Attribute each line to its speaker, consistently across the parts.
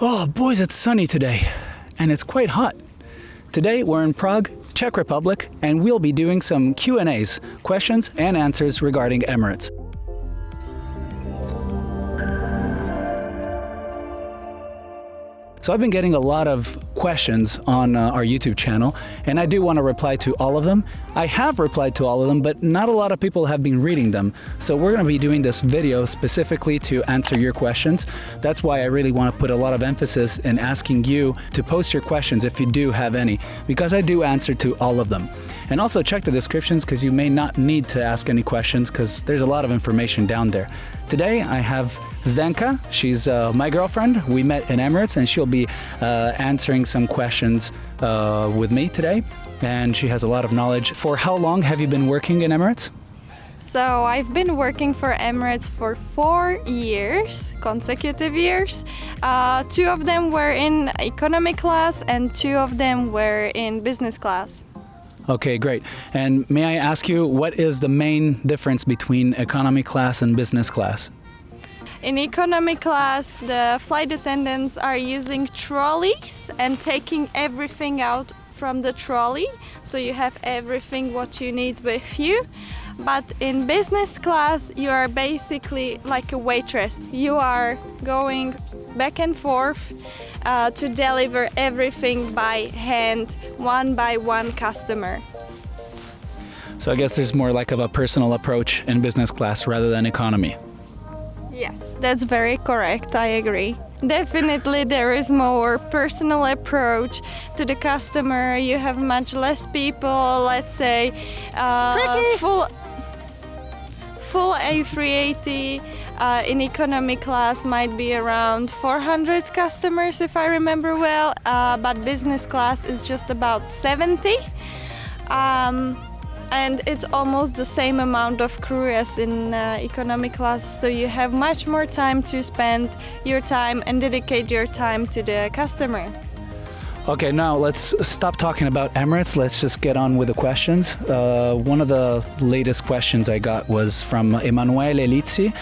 Speaker 1: Oh, boys, it's sunny today, and it's quite hot. Today, we're in Prague, Czech Republic, and we'll be doing some Q&As, questions and answers regarding Emirates. So I've been getting a lot of questions on our YouTube channel, and I do want to reply to all of them. I have replied to all of them, but not a lot of people have been reading them. So we're going to be doing this video specifically to answer your questions. That's why I really want to put a lot of emphasis in asking you to post your questions if you do have any, because I do answer to all of them. And also check the descriptions, because you may not need to ask any questions, because there's a lot of information down there. Today I have Zdenka. She's my girlfriend. We met in Emirates, and she'll be answering some questions with me today. And she has a lot of knowledge. For how long have you been working in Emirates?
Speaker 2: So I've been working for Emirates for 4 years, consecutive years. 2 of them were in economy class and 2 of them were in business class.
Speaker 1: Okay, great. And may I ask you, what is the main difference between economy class and business class?
Speaker 2: In economy class, the flight attendants are using trolleys and taking everything out from the trolley, so you have everything what you need with you. But in business class, you are basically like a waitress. You are going back and forth to deliver everything by hand, one by one customer.
Speaker 1: So I guess there's more like of a personal approach in business class rather than economy.
Speaker 2: Yes, that's very correct. I agree. Definitely there is more personal approach to the customer. You have much less people, let's say, full A380 in economy class might be around 400 customers if I remember well, but business class is just about 70. And it's almost the same amount of crew as in economy class, so you have much more time to spend your time and dedicate your time to the customer.
Speaker 1: Okay, now let's stop talking about Emirates. Let's just get on with the questions. One of the latest questions I got was from Emanuele Lizzi.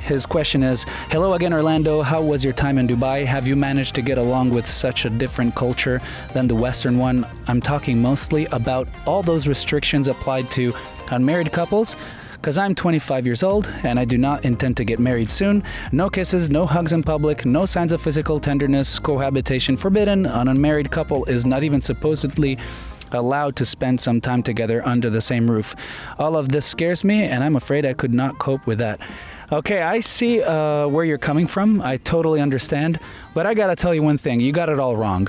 Speaker 1: His question is, hello again, Orlando. How was your time in Dubai? Have you managed to get along with such a different culture than the Western one? I'm talking mostly about all those restrictions applied to unmarried couples, because I'm 25 years old and I do not intend to get married soon. No kisses, no hugs in public, no signs of physical tenderness, cohabitation forbidden. An unmarried couple is not even supposedly allowed to spend some time together under the same roof. All of this scares me, and I'm afraid I could not cope with that. Okay, I see where you're coming from. I totally understand. But I gotta tell you one thing, you got it all wrong.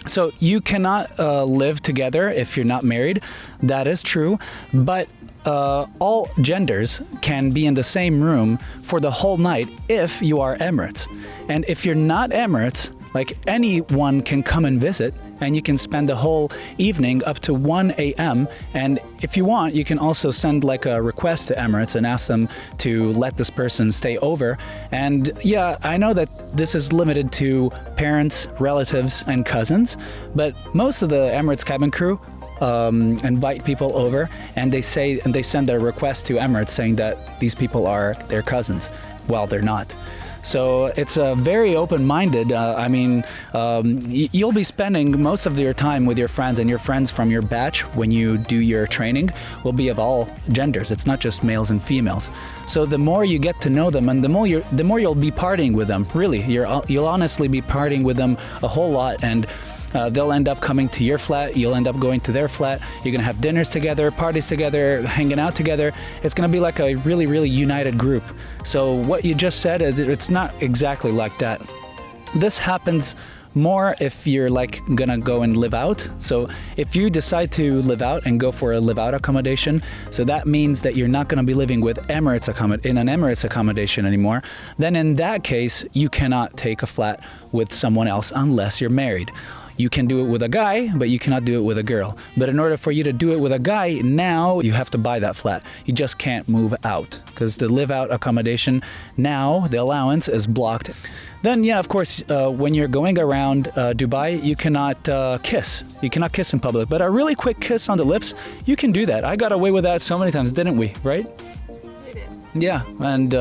Speaker 1: So you cannot live together if you're not married. That is true. But all genders can be in the same room for the whole night if you are Emirates. And if you're not Emirates, like, anyone can come and visit, and you can spend the whole evening up to 1 a.m. And if you want, you can also send like a request to Emirates and ask them to let this person stay over. And yeah, I know that this is limited to parents, relatives, and cousins, but most of the Emirates cabin crew invite people over, and they send their request to Emirates saying that these people are their cousins. Well, they're not. So it's very open-minded. You'll be spending most of your time with your friends, and your friends from your batch when you do your training will be of all genders. It's not just males and females. So the more you get to know them, and the more you'll be partying with them. Really, you'll honestly be partying with them a whole lot, and they'll end up coming to your flat, you'll end up going to their flat, you're going to have dinners together, parties together, hanging out together. It's going to be like a really, really united group. So what you just said, it's not exactly like that. This happens more if you're like gonna go and live out. So if you decide to live out and go for a live out accommodation, so that means that you're not gonna be living with in an Emirates accommodation anymore, then in that case, you cannot take a flat with someone else unless you're married. You can do it with a guy, but you cannot do it with a girl. But in order for you to do it with a guy, now you have to buy that flat. You just can't move out, because the live-out accommodation, now the allowance is blocked. Then, yeah, of course, when you're going around Dubai, you cannot kiss. You cannot kiss in public. But a really quick kiss on the lips, you can do that. I got away with that so many times, didn't we? Right?
Speaker 2: We did.
Speaker 1: Yeah, and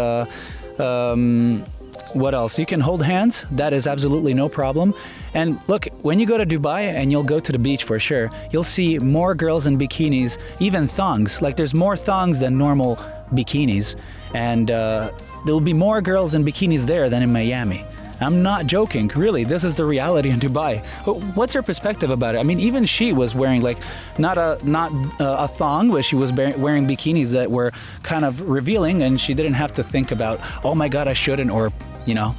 Speaker 1: What else? You can hold hands. That is absolutely no problem. And look, when you go to Dubai, and you'll go to the beach for sure, you'll see more girls in bikinis, even thongs. Like there's more thongs than normal bikinis. And there'll be more girls in bikinis there than in Miami. I'm not joking, really. This is the reality in Dubai. What's her perspective about it? I mean, even she was wearing like not a thong, but she was wearing bikinis that were kind of revealing, and she didn't have to think about, oh my God, I shouldn't, or you know.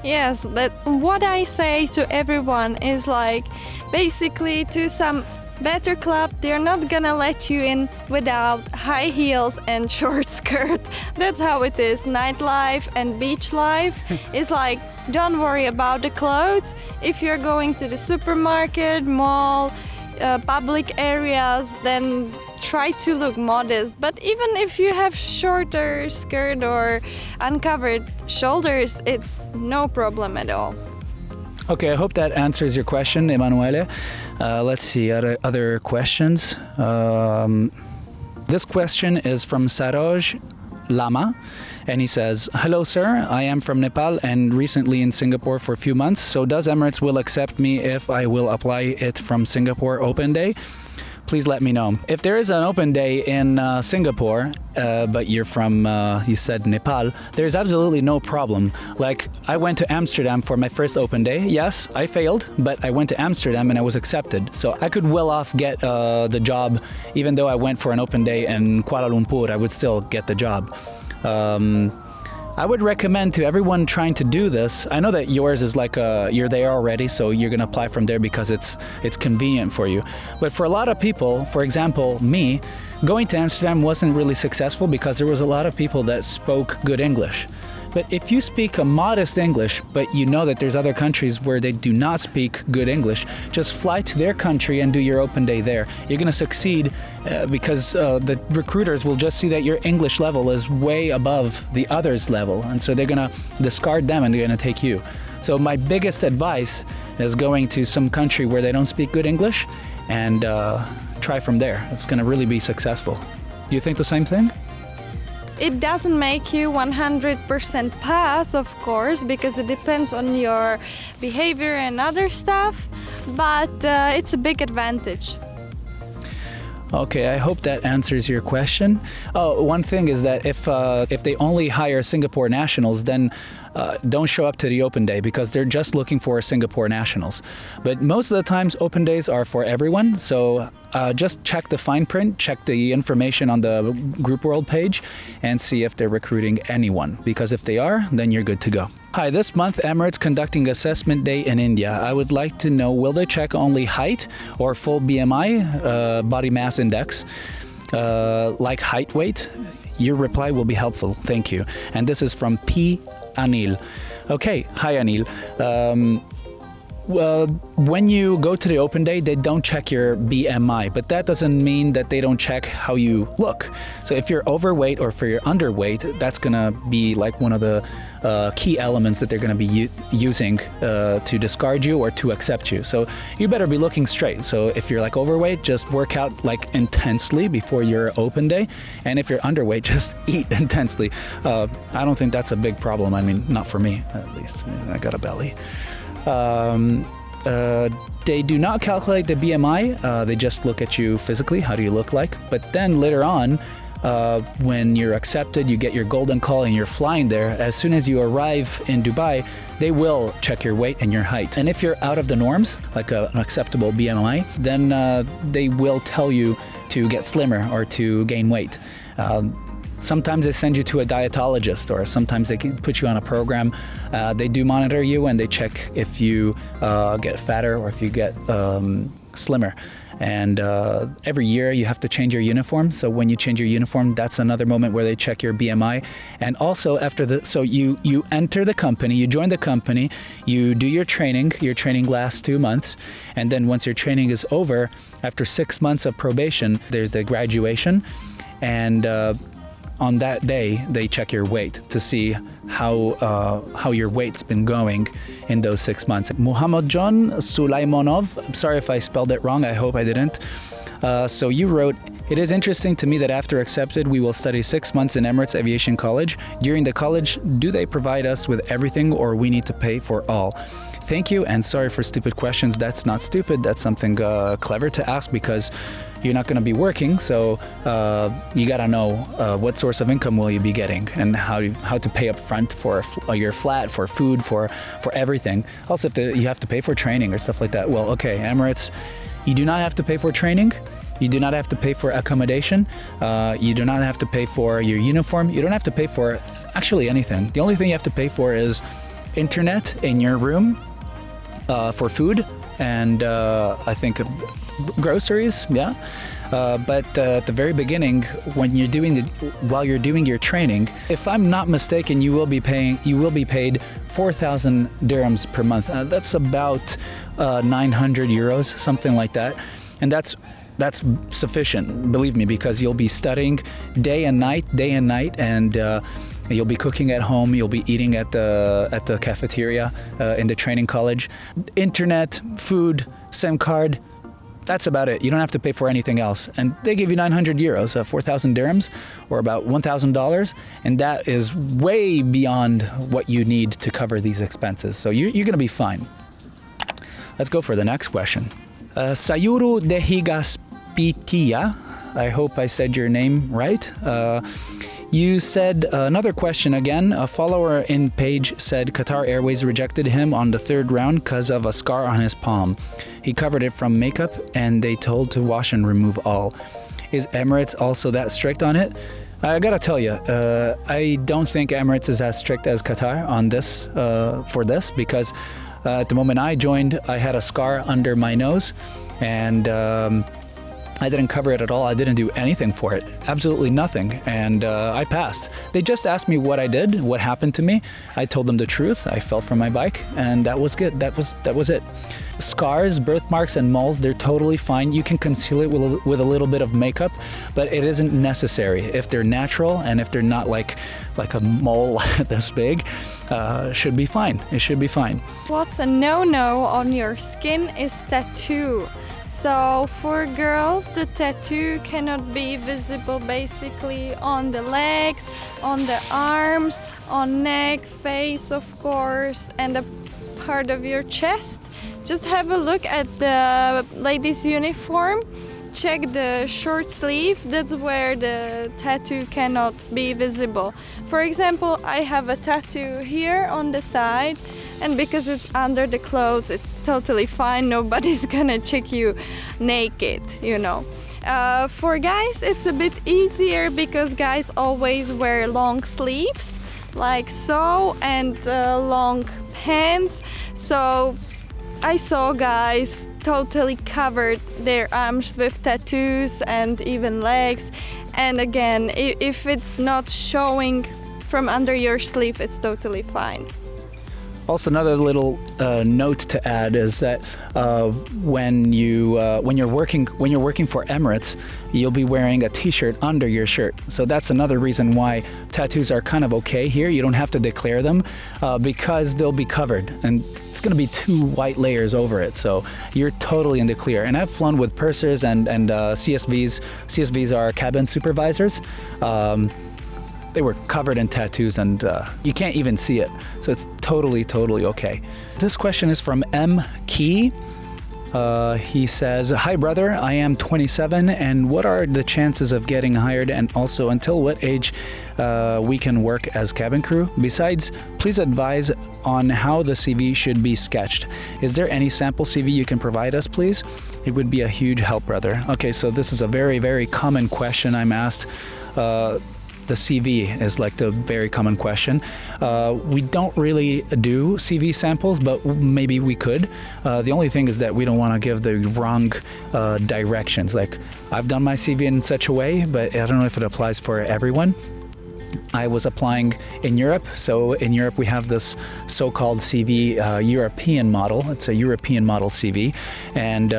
Speaker 2: Yes, that what I say to everyone is like, basically to some better club, they're not gonna let you in without high heels and short skirt. That's how it is. Nightlife and beach life is like, don't worry about the clothes. If you're going to the supermarket, mall, public areas, then try to look modest. But even if you have shorter skirt or uncovered shoulders, it's no problem at all.
Speaker 1: Okay, I hope that answers your question, Emanuele. Let's see, other questions. This question is from Saroj Lama, and he says, "Hello, sir. I am from Nepal and recently in Singapore for a few months. So does Emirates will accept me if I will apply it from Singapore Open Day? Please let me know. If there is an open day in Singapore, but you're from, you said Nepal, there's absolutely no problem. Like, I went to Amsterdam for my first open day. Yes, I failed, but I went to Amsterdam and I was accepted. So I could well off get the job, even though I went for an open day in Kuala Lumpur, I would still get the job. I would recommend to everyone trying to do this. I know that yours is like you're there already, so you're gonna apply from there because it's convenient for you. But for a lot of people, for example, me, going to Amsterdam wasn't really successful because there was a lot of people that spoke good English. But if you speak a modest English, but you know that there's other countries where they do not speak good English, just fly to their country and do your open day there. You're going to succeed because the recruiters will just see that your English level is way above the others' level. And so they're going to discard them and they're going to take you. So my biggest advice is going to some country where they don't speak good English and try from there. It's going to really be successful. You think the same thing?
Speaker 2: It doesn't make you 100% pass, of course, because it depends on your behavior and other stuff, but it's a big advantage.
Speaker 1: Okay, I hope that answers your question. Oh, one thing is that if they only hire Singapore nationals, then don't show up to the open day because they're just looking for Singapore nationals. But most of the times, open days are for everyone. So just check the fine print, check the information on the Group World page, and see if they're recruiting anyone. Because if they are, then you're good to go. Hi, this month Emirates conducting assessment day in India. I would like to know, will they check only height or full BMI, body mass index, like height, weight? Your reply will be helpful. Thank you. And this is from P. Anil. Okay, hi Anil. Well, when you go to the open day, they don't check your BMI, but that doesn't mean that they don't check how you look. So if you're overweight or if you're underweight, that's gonna be like one of the key elements that they're gonna be using to discard you or to accept you. So you better be looking straight. So if you're like overweight, just work out like intensely before your open day. And if you're underweight, just eat intensely. I don't think that's a big problem. I mean, not for me, at least. I got a belly. They do not calculate the BMI. They just look at you physically. How do you look like? But then later on, when you're accepted, you get your golden call and you're flying there. As soon as you arrive in Dubai, they will check your weight and your height. And if you're out of the norms, like an acceptable BMI, then they will tell you to get slimmer or to gain weight. Sometimes they send you to a dietologist, or sometimes they put you on a program. They do monitor you and they check if you get fatter or if you get slimmer. And every year you have to change your uniform. So when you change your uniform, that's another moment where they check your BMI. And also so you enter the company, you join the company, you do your training lasts 2 months. And then once your training is over, after 6 months of probation, there's the graduation. And on that day, they check your weight to see how your weight's been going in those 6 months. Muhammad John Sulaimanov, I'm sorry if I spelled it wrong, I hope I didn't. So you wrote, It is interesting to me that after accepted, we will study 6 months in Emirates Aviation College. During the college, do they provide us with everything or we need to pay for all? Thank you, and sorry for stupid questions. That's not stupid. That's something clever to ask because you're not going to be working, so you got to know what source of income will you be getting and how to pay up front for your flat, for food, for everything. Also, if you have to pay for training or stuff like that. Well, okay, Emirates, you do not have to pay for training. You do not have to pay for accommodation. You do not have to pay for your uniform. You don't have to pay for actually anything. The only thing you have to pay for is internet in your room, for food, and I think groceries. Yeah. But at the very beginning, while you're doing your training, if I'm not mistaken, you will be paid 4,000 dirhams per month. That's about 900 euros, something like that, and that's sufficient, believe me, because you'll be studying day and night, and you'll be cooking at home. You'll be eating at the cafeteria in the training college. Internet, food, SIM card. That's about it. You don't have to pay for anything else. And they give you 900 euros, 4,000 dirhams, or about $1,000, and that is way beyond what you need to cover these expenses. So you're going to be fine. Let's go for the next question. Sayuru Dehigaspitia, I hope I said your name right. You said another question again. A follower in page said Qatar Airways rejected him on the 3rd round because of a scar on his palm. He covered it from makeup and they told to wash and remove all. Is Emirates also that strict on it? I gotta tell you, I don't think Emirates is as strict as Qatar on this, for this, because at the moment I joined, I had a scar under my nose, and I didn't cover it at all. I didn't do anything for it. Absolutely nothing. And I passed. They just asked me what I did, what happened to me. I told them the truth. I fell from my bike, and that was good. That was it. Scars, birthmarks, and moles, they're totally fine. You can conceal it with a little bit of makeup, but it isn't necessary. If they're natural and if they're not like a mole this big, should be fine. It should be fine.
Speaker 2: What's a no-no on your skin is tattoo. So for girls, the tattoo cannot be visible basically on the legs, on the arms, on neck, face of course, and a part of your chest. Just have a look at the ladies' uniform. Check the short sleeve, that's where the tattoo cannot be visible. For example, I have a tattoo here on the side, and because it's under the clothes, it's totally fine. Nobody's gonna check you naked, you know. For guys, it's a bit easier because guys always wear long sleeves, like so, and long pants. So I saw guys totally covered their arms with tattoos and even legs. And again, if it's not showing from under your sleeve, it's totally fine.
Speaker 1: Also, another little note to add is that when you're working for Emirates, you'll be wearing a T-shirt under your shirt. So that's another reason why tattoos are kind of okay here. You don't have to declare them because they'll be covered, and it's going to be 2 white layers over it. So you're totally in the clear. And I've flown with pursers and CSVs. CSVs are cabin supervisors. They were covered in tattoos, and you can't even see it. So it's totally okay. This question is from M. Key. He says, "Hi brother, I am 27, and what are the chances of getting hired, and also until what age we can work as cabin crew? Besides, please advise on how the CV should be sketched. Is there any sample CV you can provide us, please? It would be a huge help, brother." Okay, so this is a very common question I'm asked. The CV is like the very common question. We don't really do CV samples, but maybe we could. The only thing is that we don't want to give the wrong directions. Like, I've done my CV in such a way, but I don't know if it applies for everyone. I was applying in Europe. So in Europe, we have this so-called CV European model. It's a European model CV, and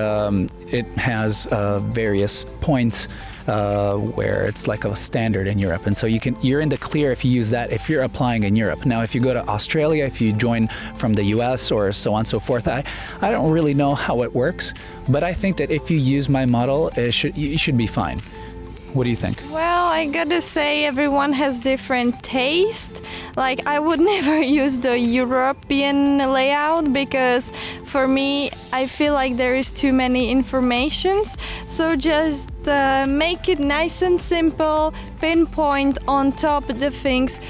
Speaker 1: it has various points where it's like a standard in Europe, and so you're in the clear if you use that if you're applying in Europe. Now, if you go to Australia, if you join from the US or so on and so forth, I don't really know how it works, but I think that if you use my model, you should be fine. What do you think?
Speaker 2: Well, I gotta say everyone has different taste. Like I would never use the European layout because for me I feel like there is too many informations. So just make it nice and simple, pinpoint on top the things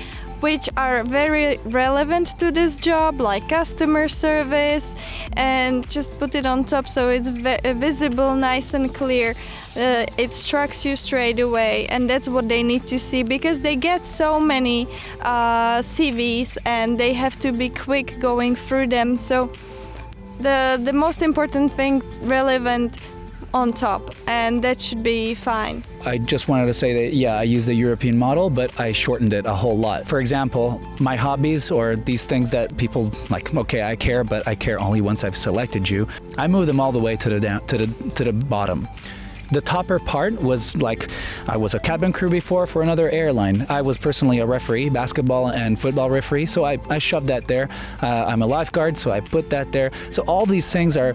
Speaker 2: which are very relevant to this job, like customer service, and just put it on top so it's visible, nice and clear. It strikes you straight away, and that's what they need to see because they get so many CVs and they have to be quick going through them. So the most important thing, relevant on top, and that should be fine.
Speaker 1: I just wanted to say that, yeah, I use the European model, but I shortened it a whole lot. For example, my hobbies, or these things that people like, okay, I care, but I care only once I've selected you. I moved them all the way to the bottom. The topper part was like, I was a cabin crew before for another airline. I was personally a referee, basketball and football referee, so I shoved that there. I'm a lifeguard, so I put that there. So all these things are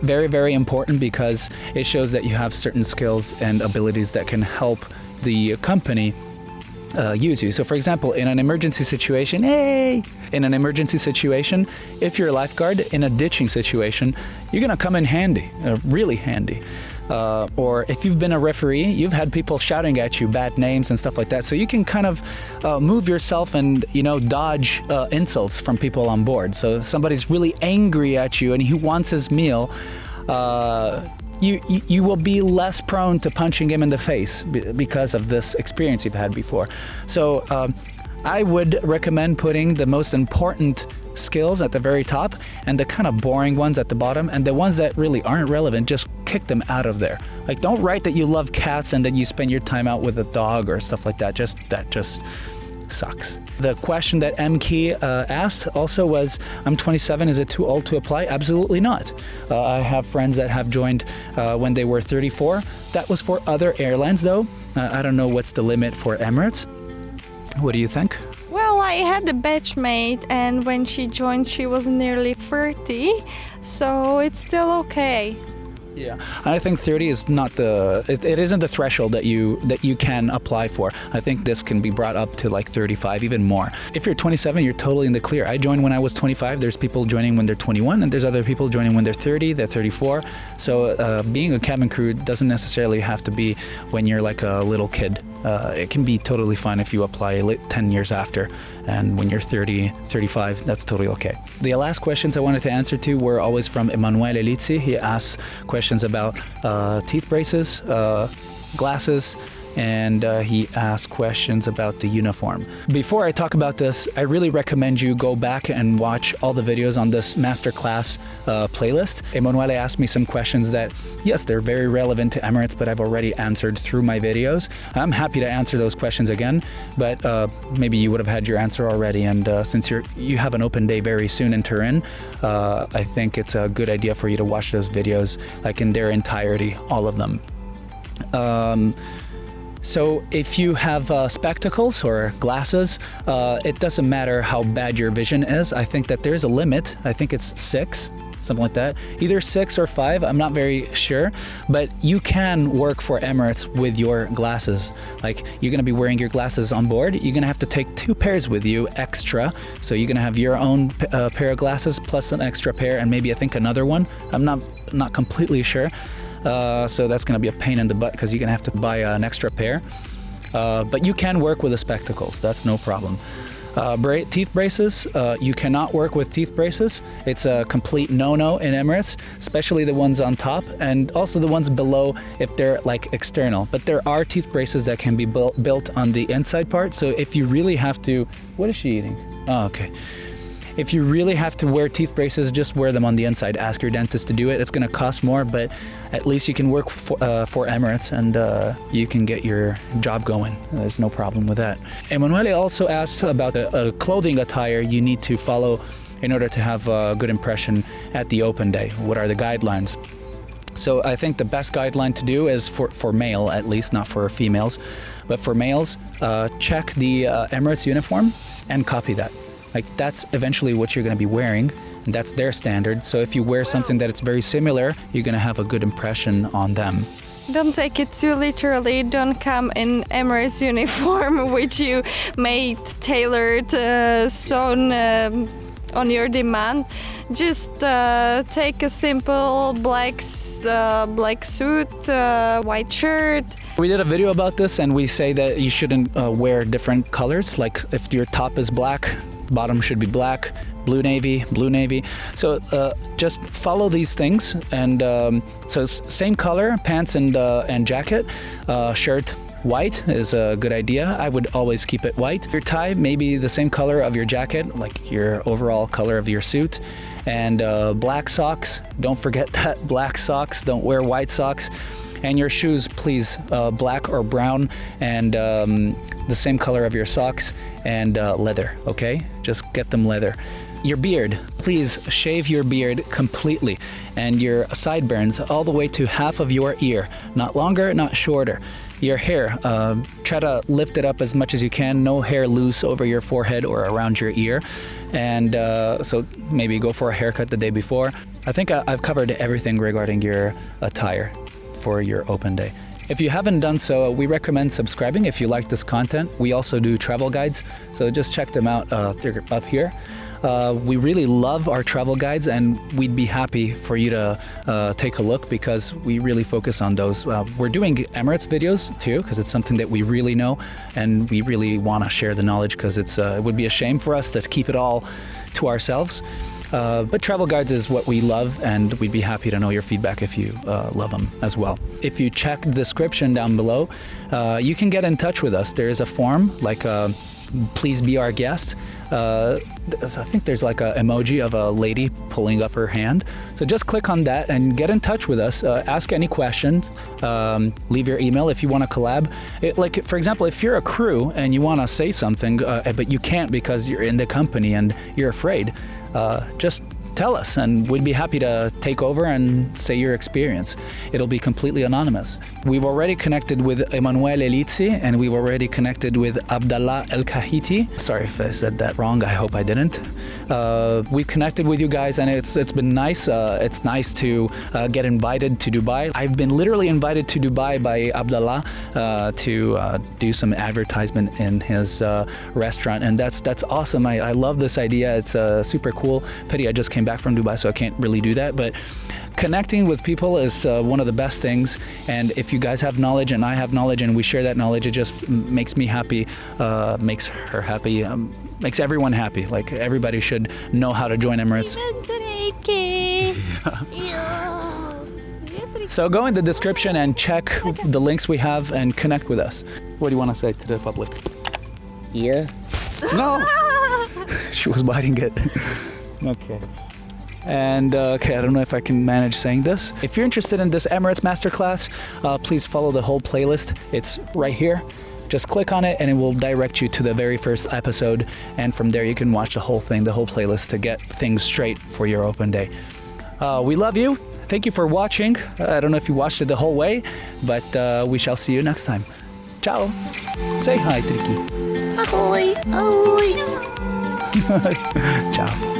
Speaker 1: very, very important because it shows that you have certain skills and abilities that can help the company use you. So for example, in an emergency situation, if you're a lifeguard in a ditching situation, you're gonna come in handy, really handy. Or if you've been a referee, you've had people shouting at you bad names and stuff like that. So you can kind of move yourself and, dodge insults from people on board. So if somebody's really angry at you and he wants his meal, you will be less prone to punching him in the face because of this experience you've had before. So I would recommend putting the most important skills at the very top and the kind of boring ones at the bottom, and the ones that really aren't relevant, just kick them out of there. Like, don't write that you love cats and that you spend your time out with a dog or stuff like that. That just sucks. The question that M. Key asked also was, I'm 27, is it too old to apply? Absolutely not. I have friends that have joined when they were 34. That was for other airlines though. I don't know what's the limit for Emirates. What do you think?
Speaker 2: Well, I had a batchmate, and when she joined, she was nearly 30, so it's still okay.
Speaker 1: Yeah, I think 30 is not it isn't the threshold that you can apply for. I think this can be brought up to like 35, even more. If you're 27, you're totally in the clear. I joined when I was 25. There's people joining when they're 21, and there's other people joining when they're 30, they're 34. So being a cabin crew doesn't necessarily have to be when you're like a little kid. It can be totally fine if you apply 10 years after. And when you're 30, 35, that's totally okay. The last questions I wanted to answer to were always from Emanuele Lizzi. He asks questions about teeth braces, glasses, and he asked questions about the uniform. Before I talk about this, I really recommend you go back and watch all the videos on this masterclass playlist. Emanuele asked me some questions that, yes, they're very relevant to Emirates, but I've already answered through my videos. I'm happy to answer those questions again, but maybe you would have had your answer already, and since you have an open day very soon in Turin, I think it's a good idea for you to watch those videos like in their entirety, all of them. So if you have spectacles or glasses, it doesn't matter how bad your vision is. I think that there's a limit. I think it's 6, something like that. Either 6 or 5, I'm not very sure. But you can work for Emirates with your glasses. Like, you're going to be wearing your glasses on board. You're going to have to take 2 pairs with you extra. So you're going to have your own pair of glasses plus an extra pair, and maybe I think another one. I'm not completely sure. So that's going to be a pain in the butt because you're going to have to buy an extra pair. But you can work with the spectacles. That's no problem. Teeth braces, you cannot work with teeth braces. It's a complete no-no in Emirates, especially the ones on top and also the ones below if they're like external. But there are teeth braces that can be built on the inside part. So if you really have to... What is she eating? Oh, okay. If you really have to wear teeth braces, just wear them on the inside. Ask your dentist to do it. It's going to cost more, but at least you can work for Emirates and you can get your job going. There's no problem with that. Emanuele also asked about a clothing attire you need to follow in order to have a good impression at the open day. What are the guidelines? So I think the best guideline to do is for male, at least, not for females. But for males, check the Emirates uniform and copy that. Like, that's eventually what you're going to be wearing, and that's their standard. So if you wear something that it's very similar, you're going to have a good impression on them.
Speaker 2: Don't take it too literally. Don't come in Emirates uniform, which you made tailored, sewn on your demand. Just take a simple black suit, white shirt.
Speaker 1: We did a video about this, and we say that you shouldn't wear different colors. Like if your top is black, bottom should be black. Blue navy. So just follow these things, and so same color pants and jacket. Shirt white is a good idea. I would always keep it white. Your tie maybe the same color of your jacket, like your overall color of your suit. And black socks. Don't forget that, black socks. Don't wear white socks. And your shoes, please, black or brown, and the same color of your socks, and leather, okay? Just get them leather. Your beard, please shave your beard completely, and your sideburns all the way to half of your ear. Not longer, not shorter. Your hair, try to lift it up as much as you can. No hair loose over your forehead or around your ear. And so maybe go for a haircut the day before. I think I've covered everything regarding your attire for your open day. If you haven't done so, we recommend subscribing if you like this content. We also do travel guides, so just check them out. They're up here. We really love our travel guides, and we'd be happy for you to take a look, because we really focus on those. We're doing Emirates videos too, because it's something that we really know, and we really want to share the knowledge, because it would be a shame for us to keep it all to ourselves. But travel guides is what we love, and we'd be happy to know your feedback if you love them as well. If you check the description down below, you can get in touch with us. There is a form, like please be our guest. I think there's like an emoji of a lady pulling up her hand. So just click on that and get in touch with us. Ask any questions. Leave your email if you want to collab. Like, for example, if you're a crew and you want to say something, but you can't because you're in the company and you're afraid, just tell us, and we'd be happy to take over and say your experience. It'll be completely anonymous. We've already connected with Emanuele Elizzi, and we've already connected with Abdallah El Kahiti. Sorry if I said that wrong, I hope I didn't. We connected with you guys, and it's been nice. It's nice to get invited to Dubai. I've been literally invited to Dubai by Abdallah to do some advertisement in his restaurant, and that's awesome. I love this idea. It's super cool. Pity I just came back from Dubai, so I can't really do that, but connecting with people is one of the best things. And if you guys have knowledge and I have knowledge and we share that knowledge, it just makes me happy, makes her happy, makes everyone happy. Like, everybody should know how to join Emirates. So go in the description and check the links we have and connect with us. What do you want to say to the public?
Speaker 3: Yeah.
Speaker 1: No! She was biting it. Okay. And okay, I don't know if I can manage saying this. If you're interested in this Emirates Masterclass, please follow the whole playlist. It's right here. Just click on it and it will direct you to the very first episode. And from there you can watch the whole thing, the whole playlist, to get things straight for your open day. We love you. Thank you for watching. I don't know if you watched it the whole way, but we shall see you next time. Ciao. Say hi, Triki.
Speaker 3: Ahoy. Ahoy.
Speaker 1: Ciao.